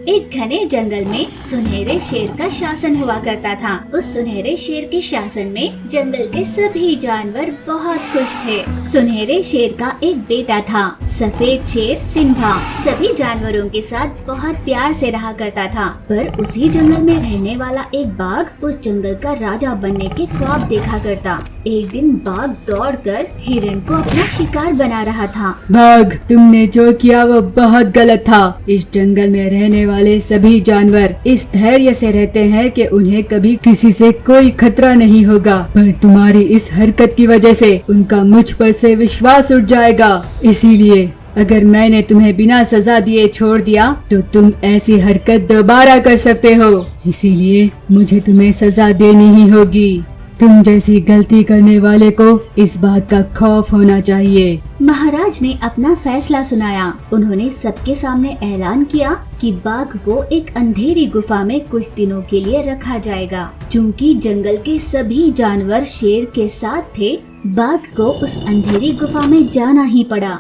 एक घने जंगल में सुनहरे शेर का शासन हुआ करता था। उस सुनहरे शेर के शासन में जंगल के सभी जानवर बहुत खुश थे। सुनहरे शेर का एक बेटा था, सफेद शेर सिम्बा। सभी जानवरों के साथ बहुत प्यार से रहा करता था। पर उसी जंगल में रहने वाला एक बाघ उस जंगल का राजा बनने के ख्वाब देखा करता। एक दिन बाघ दौड़कर हिरण को अपना शिकार बना रहा था। बाघ, तुमने जो किया वो बहुत गलत था। इस जंगल में रहने वाले सभी जानवर इस धैर्य से रहते हैं कि उन्हें कभी किसी से कोई खतरा नहीं होगा, पर तुम्हारी इस हरकत की वजह से उनका मुझ पर से विश्वास उठ जाएगा। इसीलिए अगर मैंने तुम्हें बिना सजा दिए छोड़ दिया तो तुम ऐसी हरकत दोबारा कर सकते हो। इसीलिए मुझे तुम्हें सजा देनी ही होगी। तुम जैसी गलती करने वाले को इस बात का खौफ होना चाहिए। महाराज ने अपना फैसला सुनाया। उन्होंने सबके सामने ऐलान किया कि बाघ को एक अंधेरी गुफा में कुछ दिनों के लिए रखा जाएगा। चूँकि जंगल के सभी जानवर शेर के साथ थे, बाघ को उस अंधेरी गुफा में जाना ही पड़ा।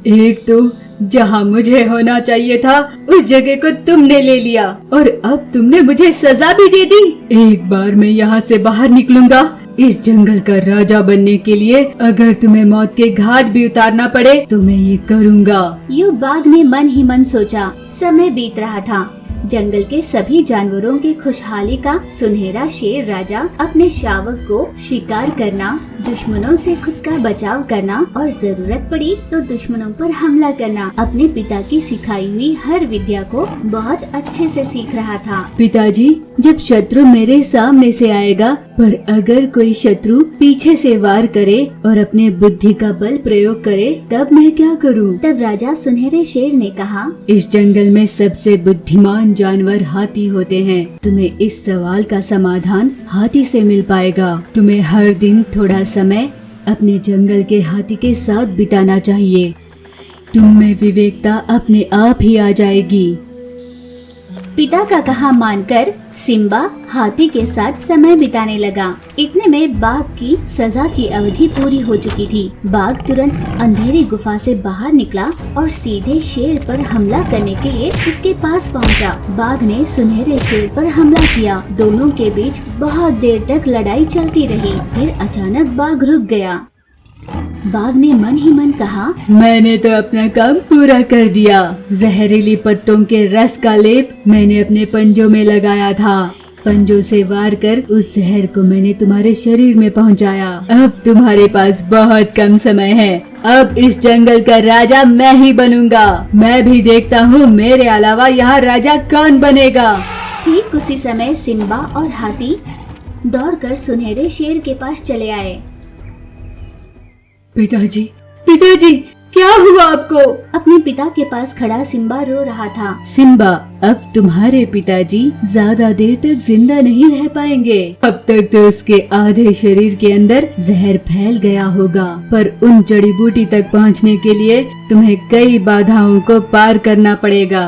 एक तो जहाँ मुझे होना चाहिए था उस जगह को तुमने ले लिया और अब तुमने मुझे सजा भी दे दी। एक बार मैं यहाँ से बाहर निकलूंगा। इस जंगल का राजा बनने के लिए अगर तुम्हें मौत के घाट भी उतारना पड़े तो मैं ये करूँगा। यूं बाघ ने मन ही मन सोचा। समय बीत रहा था। जंगल के सभी जानवरों की खुशहाली का सुनहरा शेर राजा अपने शावक को शिकार करना, दुश्मनों से खुद का बचाव करना और जरूरत पड़ी तो दुश्मनों पर हमला करना अपने पिता की सिखाई हुई हर विद्या को बहुत अच्छे से सीख रहा था। पिताजी, जब शत्रु मेरे सामने से आएगा, पर अगर कोई शत्रु पीछे से वार करे और अपने बुद्धि का बल प्रयोग करे, तब मैं क्या करूं? तब राजा सुनहरे शेर ने कहा, इस जंगल में सबसे बुद्धिमान जानवर हाथी होते हैं। तुम्हें इस सवाल का समाधान हाथी से मिल पाएगा। तुम्हें हर दिन थोड़ा समय अपने जंगल के हाथी के साथ बिताना चाहिए। तुम में विवेकता अपने आप ही आ जाएगी। पिता का कहा मानकर सिम्बा हाथी के साथ समय बिताने लगा। इतने में बाघ की सजा की अवधि पूरी हो चुकी थी। बाघ तुरंत अंधेरी गुफा से बाहर निकला और सीधे शेर पर हमला करने के लिए उसके पास पहुंचा। बाघ ने सुनहरे शेर पर हमला किया। दोनों के बीच बहुत देर तक लड़ाई चलती रही। फिर अचानक बाघ रुक गया। बाघ ने मन ही मन कहा, मैंने तो अपना काम पूरा कर दिया। जहरीली पत्तों के रस का लेप मैंने अपने पंजों में लगाया था। पंजों से वार कर उस जहर को मैंने तुम्हारे शरीर में पहुंचाया। अब तुम्हारे पास बहुत कम समय है। अब इस जंगल का राजा मैं ही बनूंगा। मैं भी देखता हूँ मेरे अलावा यहाँ राजा कौन बनेगा। ठीक उसी समय सिम्बा और हाथी दौड़कर सुनहरे शेर के पास चले आए। पिताजी, पिताजी, क्या हुआ आपको? अपने पिता के पास खड़ा सिम्बा रो रहा था। सिम्बा, अब तुम्हारे पिताजी ज्यादा देर तक जिंदा नहीं रह पाएंगे। अब तक तो उसके आधे शरीर के अंदर जहर फैल गया होगा, पर उन जड़ी बूटी तक पहुंचने के लिए तुम्हें कई बाधाओं को पार करना पड़ेगा।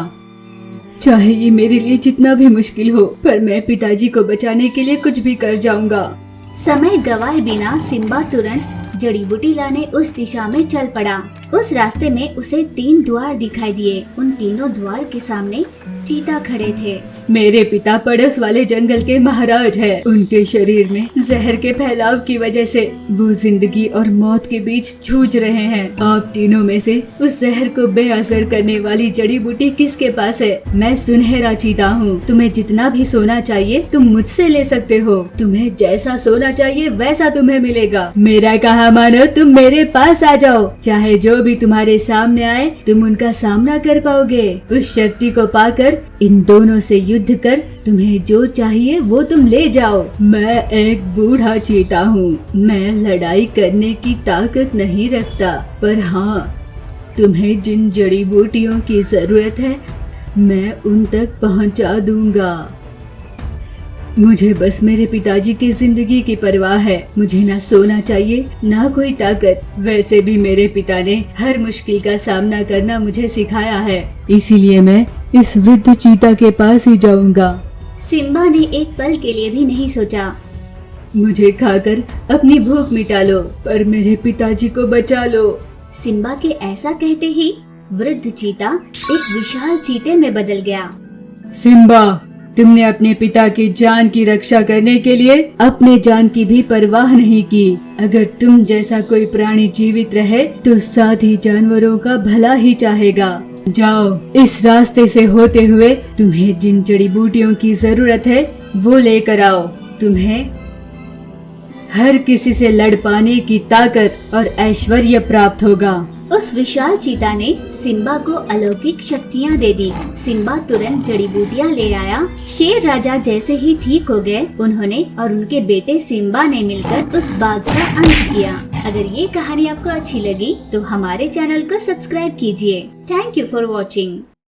चाहे ये मेरे लिए जितना भी मुश्किल हो, पर मैं पिताजी को बचाने के लिए कुछ भी कर जाऊंगा। समय गवाए बिना सिम्बा तुरंत जड़ी बूटी लाने उस दिशा में चल पड़ा। उस रास्ते में उसे 3 द्वार दिखाई दिए। उन तीनों द्वार के सामने चीता खड़े थे। मेरे पिता पड़ोस वाले जंगल के महाराज हैं। उनके शरीर में जहर के फैलाव की वजह से वो जिंदगी और मौत के बीच जूझ रहे हैं। आप तीनों में से उस जहर को बेअसर करने वाली जड़ी बूटी किसके पास है? मैं सुनहरा चीता हूँ। तुम्हें जितना भी सोना चाहिए तुम मुझसे ले सकते हो। तुम्हें जैसा सोना चाहिए वैसा तुम्हें मिलेगा। मेरा कहा मानो, तुम मेरे पास आ जाओ। चाहे जो भी तुम्हारे सामने आए तुम उनका सामना कर पाओगे। उस शक्ति को पाकर इन दोनों से युद्ध कर तुम्हें जो चाहिए वो तुम ले जाओ। मैं एक बूढ़ा चीता हूँ। मैं लड़ाई करने की ताकत नहीं रखता, पर हाँ, तुम्हें जिन जड़ी बूटियों की जरूरत है मैं उन तक पहुँचा दूंगा। मुझे बस मेरे पिताजी की जिंदगी की परवाह है। मुझे ना सोना चाहिए ना कोई ताकत। वैसे भी मेरे पिता ने हर मुश्किल का सामना करना मुझे सिखाया है, इसीलिए मैं इस वृद्ध चीता के पास ही जाऊंगा। सिम्बा ने एक पल के लिए भी नहीं सोचा। मुझे खाकर अपनी भूख मिटा लो, पर मेरे पिताजी को बचा लो। सिम्बा के ऐसा कहते ही वृद्ध चीता एक विशाल चीते में बदल गया। सिम्बा, तुमने अपने पिता की जान की रक्षा करने के लिए अपने जान की भी परवाह नहीं की। अगर तुम जैसा कोई प्राणी जीवित रहे तो साथ जानवरों का भला ही चाहेगा। जाओ, इस रास्ते से होते हुए तुम्हें जिन जड़ी बूटियों की जरूरत है वो लेकर आओ। तुम्हें हर किसी से लड़ पाने की ताकत और ऐश्वर्य प्राप्त होगा। उस विशाल चीता ने सिम्बा को अलौकिक शक्तियाँ दे दी। सिम्बा तुरंत जड़ी बूटियाँ ले आया। शेर राजा जैसे ही ठीक हो गए, उन्होंने और उनके बेटे सिम्बा ने मिलकर उस बाघ का अंत किया। अगर ये कहानी आपको अच्छी लगी तो हमारे चैनल को सब्सक्राइब कीजिए। Thank you for watching.